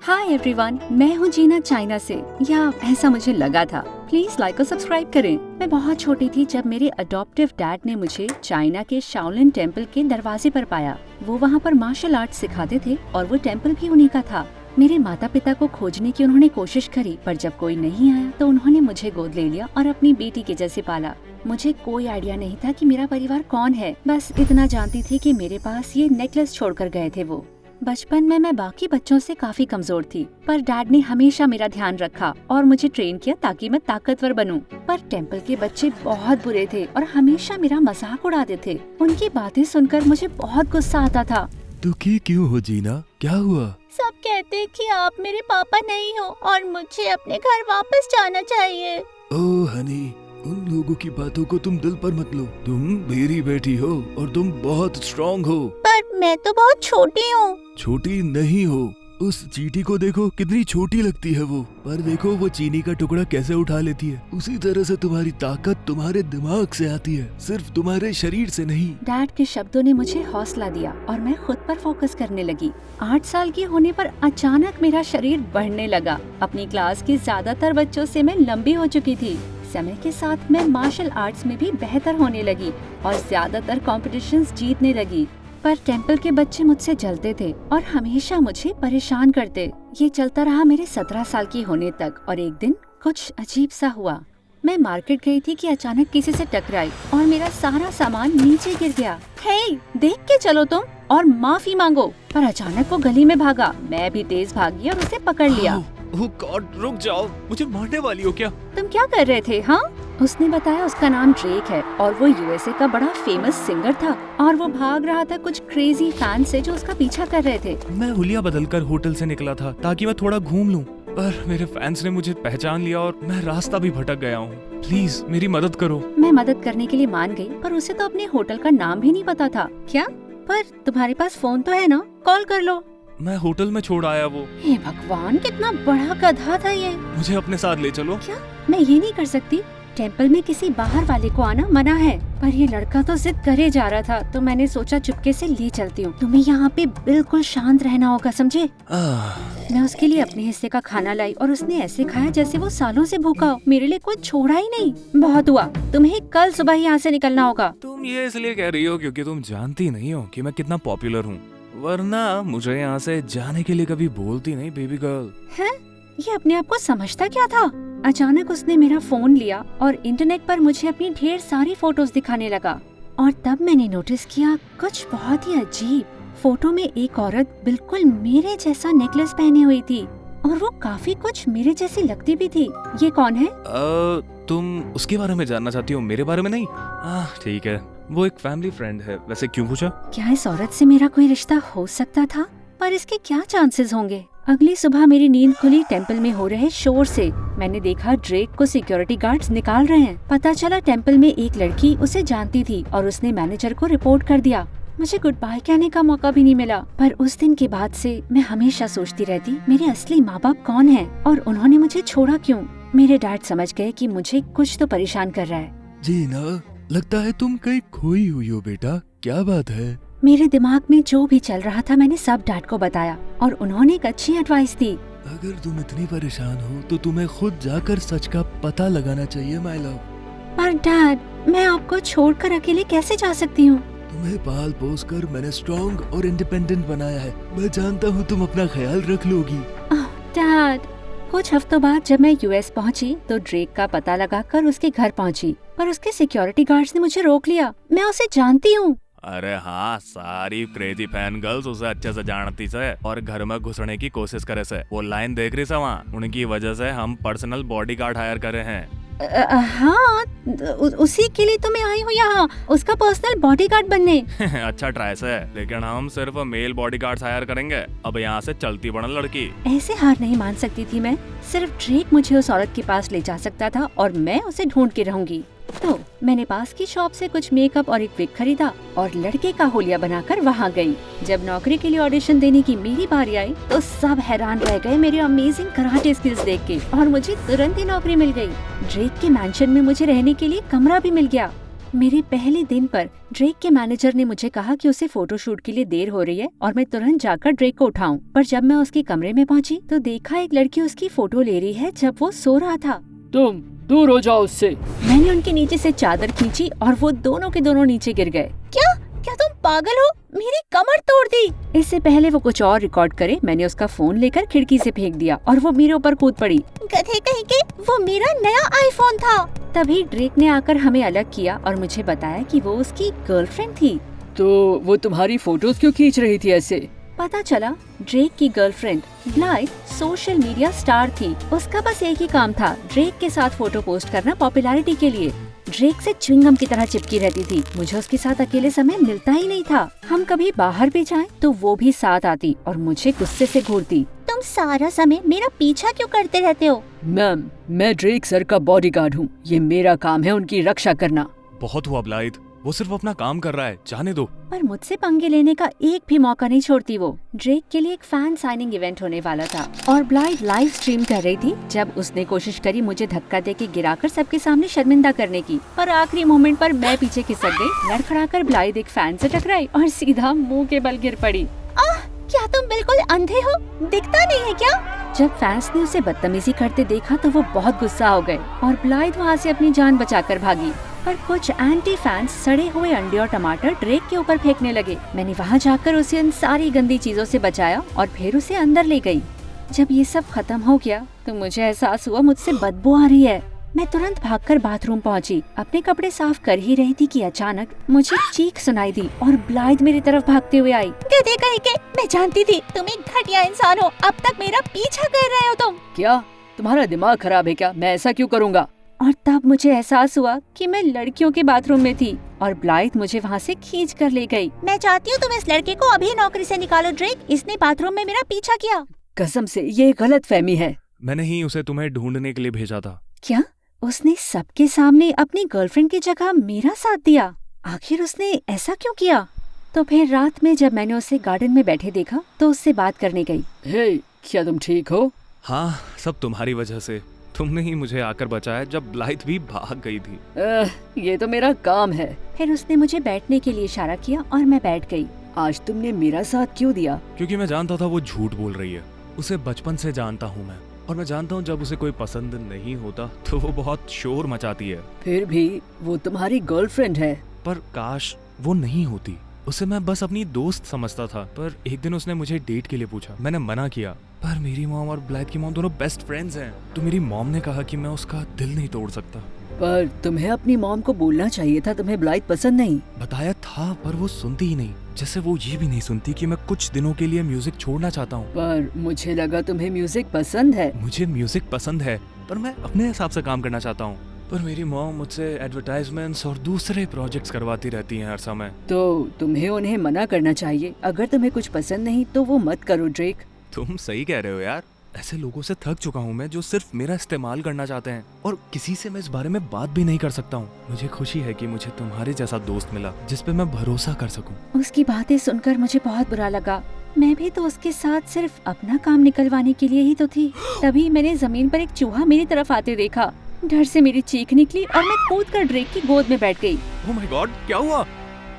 Hi everyone, मैं हूँ जीना China से, या ऐसा मुझे लगा था। प्लीज लाइक और सब्सक्राइब करें। मैं बहुत छोटी थी जब मेरे अडॉप्टिव डैड ने मुझे चाइना के शाओलिन टेम्पल के दरवाजे पर पाया। वो वहाँ पर मार्शल आर्ट सिखाते थे और वो टेम्पल भी उन्हीं का था। मेरे माता पिता को खोजने की उन्होंने कोशिश करी, पर जब कोई नहीं आया तो उन्होंने मुझे गोद ले लिया और अपनी बेटी के जैसे पाला। मुझे कोई आइडिया नहीं था कि मेरा परिवार कौन है, बस इतना जानती थी कि मेरे पास ये नेकलेस छोड़कर गए थे वो। बचपन में मैं बाकी बच्चों से काफी कमजोर थी, पर डैड ने हमेशा मेरा ध्यान रखा और मुझे ट्रेन किया ताकि मैं ताकतवर बनूं। पर टेम्पल के बच्चे बहुत बुरे थे और हमेशा मेरा मजाक उड़ाते थे। उनकी बातें सुनकर मुझे बहुत गुस्सा आता था। दुखी क्यों हो जीना, क्या हुआ? सब कहते हैं कि आप मेरे पापा नहीं हो और मुझे अपने घर वापस जाना चाहिए। ओह हनी, उन लोगों की बातों को तुम दिल पर मत लो। तुम मेरी बेटी हो और तुम बहुत स्ट्रॉन्ग हो। पर मैं तो बहुत छोटी हूँ। छोटी नहीं हो। उस चींटी को देखो, कितनी छोटी लगती है वो, पर देखो वो चीनी का टुकड़ा कैसे उठा लेती है। उसी तरह से तुम्हारी ताकत तुम्हारे दिमाग से आती है, सिर्फ तुम्हारे शरीर से नहीं। डैड के शब्दों ने मुझे हौसला दिया और मैं खुद पर फोकस करने लगी। 8 साल की होने पर अचानक मेरा शरीर बढ़ने लगा। अपनी क्लास के ज्यादातर बच्चों से मैं लंबी हो चुकी थी। समय के साथ मैं मार्शल आर्ट्स में भी बेहतर होने लगी और ज्यादातर कॉम्पिटिशन्स जीतने लगी। पर टेम्पल के बच्चे मुझसे जलते थे और हमेशा मुझे परेशान करते। ये चलता रहा मेरे 17 साल की होने तक, और एक दिन कुछ अजीब सा हुआ। मैं मार्केट गई थी कि अचानक किसी से टकराई और मेरा सारा सामान नीचे गिर गया। हे, देख के चलो तुम और माफी मांगो। पर अचानक वो गली में भागा। मैं भी तेज भागी और उसे पकड़ लिया। ओह गॉड, रुक जाओ, मुझे मारने वाली हो क्या? तुम क्या कर रहे थे? हाँ, उसने बताया उसका नाम ड्रेक है और वो यूएसए का बड़ा फेमस सिंगर था और वो भाग रहा था कुछ क्रेजी फैन से जो उसका पीछा कर रहे थे। मैं हुलिया बदलकर होटल से निकला था ताकि मैं थोड़ा घूम लूं, पर मेरे फैंस ने मुझे पहचान लिया और मैं रास्ता भी भटक गया हूँ। प्लीज मेरी मदद करो। मैं मदद करने के लिए मान गई, पर उसे तो अपने होटल का नाम भी नहीं पता था। क्या? पर तुम्हारे पास फोन तो है ना, कॉल कर लो। मैं होटल में छोड़ आया वो। हे भगवान, कितना बड़ा गधा था ये। मुझे अपने साथ ले चलो। क्या? मैं ये नहीं कर सकती। टेम्पल में किसी बाहर वाले को आना मना है, पर ये लड़का तो जिद करे जा रहा था, तो मैंने सोचा चुपके से ले चलती हूँ। तुम्हें यहाँ पे बिल्कुल शांत रहना होगा, समझे? मैं उसके लिए अपने हिस्से का खाना लाई और उसने ऐसे खाया जैसे वो सालों से भूखा हो। मेरे लिए कुछ छोड़ा ही नहीं। बहुत हुआ, तुम्हें कल सुबह ही यहाँ से निकलना होगा। तुम ये इसलिए कह रही हो क्योंकि तुम जानती नहीं हो कि मैं कितना पॉपुलर हूँ, वरना मुझे यहाँ से जाने के लिए कभी बोलती नहीं बेबी गर्ल। है? ये अपने आप को समझता क्या था? अचानक उसने मेरा फोन लिया और इंटरनेट पर मुझे अपनी ढेर सारी फोटोज दिखाने लगा, और तब मैंने नोटिस किया कुछ बहुत ही अजीब। फोटो में एक औरत बिल्कुल मेरे जैसा नेकलेस पहनी हुई थी और वो काफी कुछ मेरे जैसी लगती भी थी। ये कौन है? तुम उसके बारे में जानना चाहती हो, मेरे बारे में नहीं? ठीक है, वो एक फैमिली फ्रेंड है। वैसे क्यों पूछा? क्या इस औरत से मेरा कोई रिश्ता हो सकता था? पर इसके क्या चांसेस होंगे? अगली सुबह मेरी नींद खुली टेम्पल में हो रहे शोर से। मैंने देखा ड्रेक को सिक्योरिटी गार्ड्स निकाल रहे हैं। पता चला टेम्पल में एक लड़की उसे जानती थी और उसने मैनेजर को रिपोर्ट कर दिया। मुझे गुड बाय कहने का मौका भी नहीं मिला। पर उस दिन के बाद से मैं हमेशा सोचती रहती, मेरे असली माँ बाप कौन हैं और उन्होंने मुझे छोड़ा क्यों? मेरे डैड समझ गए कि मुझे कुछ तो परेशान कर रहा है। जीना, लगता है तुम कहीं खोई हुई हो बेटा, क्या बात है? मेरे दिमाग में जो भी चल रहा था मैंने सब डैड को बताया और उन्होंने एक अच्छी एडवाइस दी। अगर तुम इतनी परेशान हो तो तुम्हें खुद जाकर सच का पता लगाना चाहिए माय लव। पर डैड, मैं आपको छोड़कर अकेले कैसे जा सकती हूँ? तुम्हें पाल पोस कर मैंने स्ट्रॉन्ग और इंडिपेंडेंट बनाया है। मैं जानता हूँ तुम अपना ख्याल रख लोगी। डैड, कुछ हफ्तों बाद जब मैं यूएस पहुंची तो ड्रेक का पता लगाकर उसके घर पहुंची, पर उसके सिक्योरिटी गार्ड्स ने मुझे रोक लिया। मैं उसे जानती हूँ। अरे हाँ, सारी क्रेजी फैन गर्ल्स उसे अच्छे से जानती से और घर में घुसने की कोशिश करे से। वो लाइन देख रही से वहाँ, उनकी वजह से हम पर्सनल बॉडीगार्ड हायर करे हैं। हाँ, उसी के लिए तो मैं आई हूँ यहाँ, उसका पर्सनल बॉडीगार्ड बनने। अच्छा ट्राई से, लेकिन हम सिर्फ मेल बॉडीगार्ड्स हायर करेंगे। अब यहाँ से चलती बड़ा लड़की। ऐसे हार नहीं मान सकती थी मैं। सिर्फ ड्रेक मुझे उस औरत के पास ले जा सकता था और मैं उसे ढूंढ के रहूंगी। तो मैंने पास की शॉप से कुछ मेकअप और एक विग खरीदा और लड़के का होलिया बनाकर वहाँ गई। जब नौकरी के लिए ऑडिशन देने की मेरी बारी आई तो सब हैरान रह गए मेरे अमेजिंग कराटे स्किल्स देख के, और मुझे तुरंत ही नौकरी मिल गई। ड्रेक के मैंशन में मुझे रहने के लिए कमरा भी मिल गया। मेरे पहले दिन पर ड्रेक के मैनेजर ने मुझे कहा कि उसे फोटोशूट के लिए देर हो रही है और मैं तुरंत जाकर ड्रेक को उठाऊं। पर जब मैं उसके कमरे में पहुंची तो देखा एक लड़की उसकी फोटो ले रही है जब वो सो रहा था। तुम दूर हो जाओ उससे। मैंने उनके नीचे से चादर खींची और वो दोनों के दोनों नीचे गिर गए। क्या तुम पागल हो? मेरी कमर तोड़ दी। इससे पहले वो कुछ और रिकॉर्ड करे, मैंने उसका फोन लेकर खिड़की से फेंक दिया और वो मेरे ऊपर कूद पड़ी। गधे कहीं के, वो मेरा नया आईफोन था। तभी ड्रेक ने आकर हमें अलग किया और मुझे बताया कि वो उसकी गर्लफ्रेंड थी। तो वो तुम्हारी फोटोज क्यों खींच रही थी ऐसे? पता चला ड्रेक की girlfriend Blythe social media star थी। उसका बस एक ही काम था, ड्रेक के साथ फोटो पोस्ट करना पॉपुलैरिटी के लिए। ड्रेक से च्युइंगम की तरह चिपकी रहती थी। मुझे उसके साथ अकेले समय मिलता ही नहीं था। हम कभी बाहर भी जाएं तो वो भी साथ आती और मुझे गुस्से से घूरती। तुम सारा समय मेरा पीछा क्यों करते रहते हो? मैम, मैं ड्रेक सर का बॉडीगार्ड हूँ। ये मेरा काम है उनकी रक्षा करना। बहुत हुआ ब्लाइथ, वो सिर्फ अपना काम कर रहा है, जाने दो। पर मुझसे पंगे लेने का एक भी मौका नहीं छोड़ती वो। ड्रेक के लिए एक फैन साइनिंग इवेंट होने वाला था और ब्लाइथ लाइव स्ट्रीम कर रही थी जब उसने कोशिश करी मुझे धक्का देके गिराकर सबके सामने शर्मिंदा करने की। पर आखिरी मोमेंट पर मैं पीछे खिसक गई। लड़खड़ाकर ब्लाइथ एक फैन से टकराई और सीधा मुंह के बल गिर पड़ी। क्या तुम बिल्कुल अंधे हो? दिखता नहीं है क्या? जब फैंस ने उसे बदतमीजी करते देखा तो वो बहुत गुस्सा हो गए और ब्लाइथ वहाँ से अपनी जान बचाकर भागी। पर कुछ एंटी फैंस सड़े हुए अंडे और टमाटर ड्रेक के ऊपर फेंकने लगे। मैंने वहाँ जाकर उसे उन सारी गंदी चीजों से बचाया और फिर उसे अंदर ले गई। जब ये सब खत्म हो गया तो मुझे एहसास हुआ मुझसे बदबू आ रही है। मैं तुरंत भागकर बाथरूम पहुंची। अपने कपड़े साफ कर ही रही थी कि अचानक मुझे चीख सुनाई दी और ब्लाइथ मेरी तरफ भागते हुए आई। गधे कहीं के, मैं जानती थी तुम एक घटिया इंसान हो। अब तक मेरा पीछा कर रहे हो तुम। क्या तुम्हारा दिमाग खराब है क्या? मैं ऐसा क्यों करूँगा? और तब मुझे एहसास हुआ कि मैं लड़कियों के बाथरूम में थी और ब्लाइथ मुझे वहाँ से खींच कर ले गई। मैं चाहती हूँ तुम इस लड़के को अभी नौकरी से निकालो ड्रेक। इसने बाथरूम में मेरा पीछा किया। कसम से ये गलतफहमी है। मैंने ही उसे तुम्हें ढूंढने के लिए भेजा था। क्या उसने सबके सामने अपनी गर्लफ्रेंड की जगह मेरा साथ दिया? आखिर उसने ऐसा क्यों किया? तो फिर रात में जब मैंने उसे गार्डन में बैठे देखा तो उससे बात करने गई। हे, क्या तुम ठीक हो? हाँ, सब तुम्हारी वजह से। तुमने ही मुझे आकर बचाया जब ब्लाइथ भी भाग गई थी। ये तो मेरा काम है। फिर उसने मुझे बैठने के लिए इशारा किया और मैं बैठ गई। आज तुमने मेरा साथ क्यों दिया? क्योंकि मैं जानता था वो झूठ बोल रही है। उसे बचपन से जानता हूँ मैं, और मैं जानता हूँ जब उसे कोई पसंद नहीं होता तो वो बहुत शोर मचाती है। फिर भी वो तुम्हारी गर्लफ्रेंड है। पर काश वो नहीं होती। उसे मैं बस अपनी दोस्त समझता था। पर एक दिन उसने मुझे डेट के लिए पूछा। मैंने मना किया। पर मेरी मॉम और ब्लाइथ की मॉम दोनों बेस्ट फ्रेंड्स हैं, तो मेरी मॉम ने कहा कि मैं उसका दिल नहीं तोड़ सकता। पर तुम्हें अपनी मॉम को बोलना चाहिए था तुम्हें ब्लाइथ पसंद नहीं। बताया था पर वो सुनती ही नहीं। जैसे वो ये भी नहीं सुनती कि मैं कुछ दिनों के लिए म्यूजिक छोड़ना चाहता हूँ। पर मुझे लगा तुम्हें म्यूजिक पसंद है। मुझे म्यूजिक पसंद है पर मैं अपने हिसाब से काम करना चाहता हूँ। पर मेरी मॉम मुझसे एडवर्टाइजमेंट्स और दूसरे प्रोजेक्ट्स करवाती रहती हैं हर समय। तो तुम्हें उन्हें मना करना चाहिए। अगर तुम्हें कुछ पसंद नहीं तो वो मत करो ड्रेक। तुम सही कह रहे हो यार। ऐसे लोगों से थक चुका हूँ मैं जो सिर्फ मेरा इस्तेमाल करना चाहते हैं और किसी से मैं इस बारे में बात भी नहीं कर सकता हूँ। मुझे खुशी है कि मुझे तुम्हारे जैसा दोस्त मिला जिस पे मैं भरोसा कर सकूँ। उसकी बातें सुनकर मुझे बहुत बुरा लगा। मैं भी तो उसके साथ सिर्फ अपना काम निकलवाने के लिए ही तो थी। तभी मैंने जमीन पर एक चूहा मेरी तरफ आते देखा। डर से मेरी चीख निकली और मैं कूदकर ड्रेक की गोद में बैठ गई। ओह माय गॉड, क्या हुआ?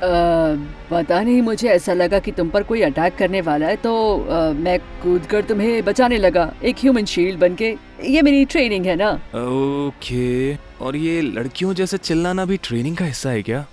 पता नहीं, मुझे ऐसा लगा कि तुम पर कोई अटैक करने वाला है तो मैं कूदकर तुम्हें बचाने लगा, एक ह्यूमन शील्ड बनके। ये मेरी ट्रेनिंग है ना। ओके, और ये लड़कियों जैसे चिल्लाना भी ट्रेनिंग का हिस्सा है क्या?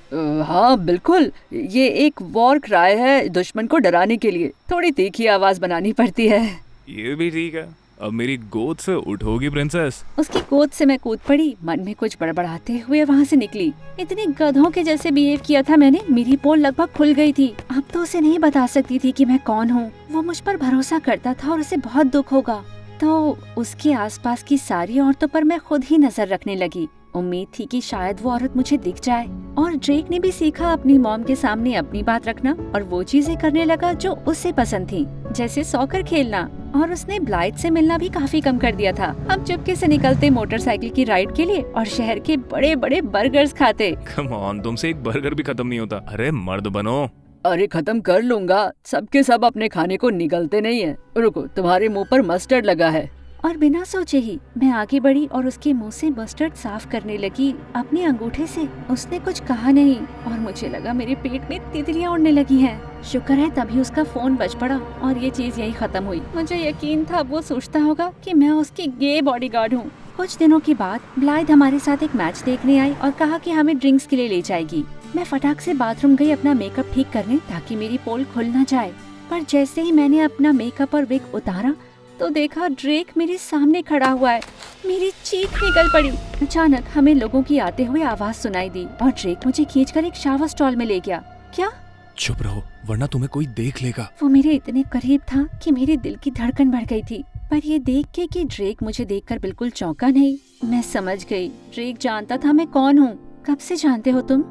हाँ बिल्कुल, ये एक वॉर क्राई है दुश्मन को डराने के लिए। थोड़ी तीखी आवाज बनानी पड़ती है। ये भी ठीक है। अब मेरी गोद से उठोगी प्रिंसेस? उसकी गोद से मैं कूद पड़ी, मन में कुछ बड़बड़ाते हुए वहाँ से निकली। इतने गधों के जैसे बिहेव किया था मैंने, मेरी पोल लगभग खुल गई थी। अब तो उसे नहीं बता सकती थी कि मैं कौन हूँ। वो मुझ पर भरोसा करता था और उसे बहुत दुख होगा। तो उसके आसपास की सारी औरतों पर मैं खुद ही नजर रखने लगी। उम्मीद थी कि शायद वो औरत मुझे दिख जाए। और ड्रेक ने भी सीखा अपनी मॉम के सामने अपनी बात रखना और वो चीजें करने लगा जो उसे पसंद थी, जैसे सॉकर खेलना। और उसने ब्लाइथ से मिलना भी काफी कम कर दिया था। हम चुपके से निकलते मोटरसाइकिल की राइड के लिए और शहर के बड़े बड़े बर्गर्स खाते। कम ऑन, तुमसे एक बर्गर भी खत्म नहीं होता। अरे मर्द बनो। अरे खत्म कर लूंगा, सबके सब अपने खाने को निगलते नहीं है। रुको, तुम्हारे मुंह पर मस्टर्ड लगा है। और बिना सोचे ही मैं आगे बढ़ी और उसके मुंह से मस्टर्ड साफ करने लगी अपने अंगूठे से। उसने कुछ कहा नहीं और मुझे लगा मेरे पेट में तितलियां उड़ने लगी हैं। शुक्र है तभी उसका फोन बज पड़ा और ये चीज यही खत्म हुई। मुझे यकीन था वो सोचता होगा कि मैं उसकी गे बॉडीगार्ड हूँ। कुछ दिनों के बाद ब्लाइथ हमारे साथ एक मैच देखने आई और कहा कि हमें ड्रिंक्स के लिए ले जाएगी। मैं फटाक से बाथरूम गई अपना मेकअप ठीक करने ताकि मेरी पोल खुल न जाए। पर जैसे ही मैंने अपना मेकअप और विग उतारा तो देखा ड्रेक मेरे सामने खड़ा हुआ है। मेरी चीख निकल पड़ी। अचानक हमें लोगों की आते हुए आवाज सुनाई दी और ड्रेक मुझे खींचकर एक शावर स्टॉल में ले गया। क्या? चुप रहो वरना तुम्हें कोई देख लेगा। वो मेरे इतने करीब था कि मेरे दिल की धड़कन बढ़ गई थी। पर ये देख के कि ड्रेक मुझे देखकर बिल्कुल चौंका नहीं, मैं समझ गई ड्रेक जानता था मैं कौन हूँ। कब से जानते हो तुम?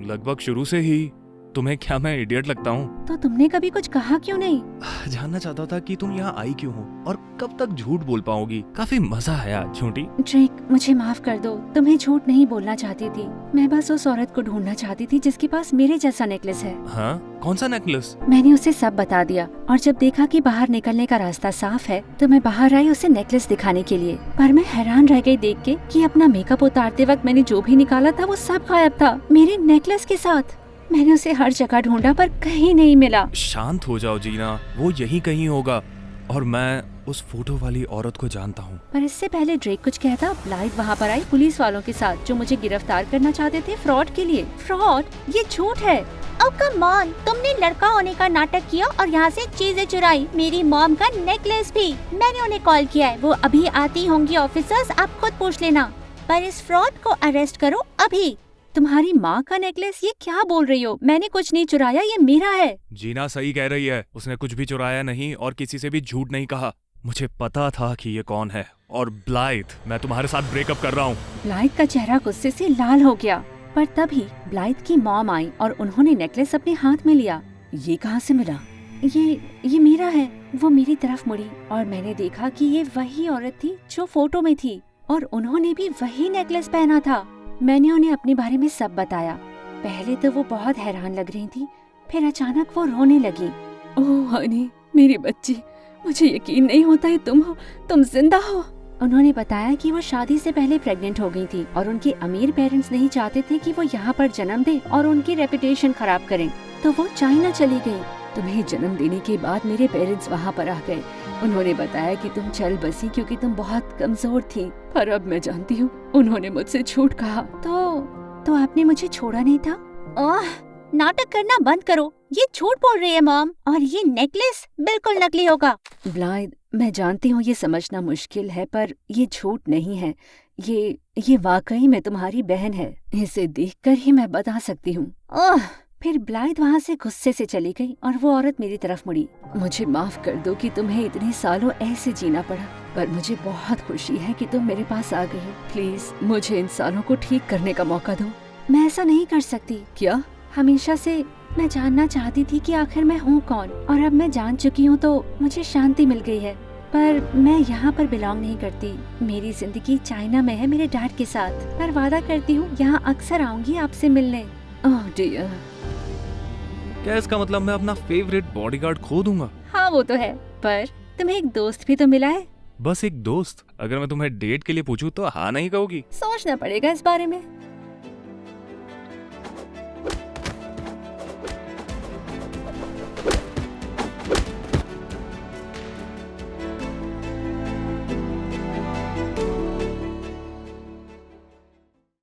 लगभग शुरू से ही। तुम्हें क्या मैं इडियट लगता हूँ? तो तुमने कभी कुछ कहा क्यों नहीं? जानना चाहता था कि तुम यहाँ आई क्यों हो और कब तक झूठ बोल पाओगी। काफी मजा आया झूठी। ड्रेक मुझे माफ कर दो, तुम्हें झूठ नहीं बोलना चाहती थी। मैं बस उस औरत को ढूंढना चाहती थी जिसके पास मेरे जैसा नेकलेस है। हाँ कौन सा नेकलेस? मैंने उसे सब बता दिया और जब देखा कि बाहर निकलने का रास्ता साफ है तो मैं बाहर आई उसे नेकलेस दिखाने के लिए। पर मैं हैरान रह गई देख के कि अपना मेकअप उतारते वक्त मैंने जो भी निकाला था वो सब गायब था मेरे नेकलेस के साथ। मैंने उसे हर जगह ढूंढा पर कहीं नहीं मिला। शांत हो जाओ जीना, वो यहीं कहीं होगा और मैं उस फोटो वाली औरत को जानता हूँ। पर इससे पहले ड्रेक कुछ कहता ब्लाइथ वहाँ पर आई पुलिस वालों के साथ जो मुझे गिरफ्तार करना चाहते थे फ्रॉड के लिए। फ्रॉड? ये झूठ है। अब कम ऑन, तुमने लड़का होने का नाटक किया और यहाँ से चीजें चुराई, मेरी मॉम का नेकलेस भी। मैंने उन्हें कॉल किया है, वो अभी आती होंगी ऑफिसर्स, आप खुद पूछ लेना। पर इस फ्रॉड को अरेस्ट करो अभी। तुम्हारी माँ का नेकलेस? ये क्या बोल रही हो? मैंने कुछ नहीं चुराया, ये मेरा है। जीना सही कह रही है, उसने कुछ भी चुराया नहीं और किसी से भी झूठ नहीं कहा। मुझे पता था कि ये कौन है। और ब्लाइथ, मैं तुम्हारे साथ ब्रेकअप कर रहा हूँ। ब्लाइथ का चेहरा गुस्से से लाल हो गया। पर तभी ब्लाइथ की मॉम आई और उन्होंने नेकलेस अपने हाथ में लिया। ये कहाँ से मिला? ये मेरा है। वो मेरी तरफ मुड़ी और मैंने देखा कि ये वही औरत थी जो फोटो में थी और उन्होंने भी वही नेकलेस पहना था। मैंने उन्हें अपने बारे में सब बताया। पहले तो वो बहुत हैरान लग रही थी, फिर अचानक वो रोने लगी। ओह हनी, मेरी बच्ची, मुझे यकीन नहीं होता है तुम हो, तुम जिंदा हो। उन्होंने बताया कि वो शादी से पहले प्रेग्नेंट हो गई थी और उनके अमीर पेरेंट्स नहीं चाहते थे कि वो यहाँ पर जन्म दे और उनकी रेपुटेशन खराब करें, तो वो चाइना चली गई। तुम्हें जन्म देने के बाद मेरे पेरेंट्स वहाँ पर आ गए। उन्होंने बताया कि तुम चल बसी क्योंकि तुम बहुत कमजोर थी, पर अब मैं जानती हूँ उन्होंने मुझसे झूठ कहा। तो आपने मुझे छोड़ा नहीं था? ओह, नाटक करना बंद करो, ये झूठ बोल रही है मॉम, और ये नेकलेस बिल्कुल नकली होगा। ब्लाइथ, मैं जानती हूँ ये समझना मुश्किल है पर ये झूठ नहीं है। ये वाकई में तुम्हारी बहन है। इसे देखकर ही मैं बता सकती हूँ। ओह! फिर ब्लाइथ वहाँ से गुस्से से चली गई और वो औरत मेरी तरफ मुड़ी। मुझे माफ कर दो कि तुम्हें इतने सालों ऐसे जीना पड़ा, पर मुझे बहुत खुशी है कि तुम मेरे पास आ गई हो। प्लीज मुझे इन सालों को ठीक करने का मौका दो। मैं ऐसा नहीं कर सकती। क्या? हमेशा से मैं जानना चाहती थी कि आखिर मैं हूँ कौन, और अब मैं जान चुकी हूँ तो मुझे शांति मिल गई है। पर मैं यहाँ पर बिलोंग नहीं करती। मेरी जिंदगी चाइना में है मेरे डैड के साथ, पर वादा करती हूँ यहाँ अक्सर आऊंगी आपसे मिलने। Oh dear. क्या इसका मतलब मैं अपना फेवरेट बॉडीगार्ड खो दूंगा? हाँ वो तो है, पर तुम्हें एक दोस्त भी तो मिला है। बस एक दोस्त? अगर मैं तुम्हें डेट के लिए पूछूं तो हाँ नहीं कहोगी? सोचना पड़ेगा इस बारे में।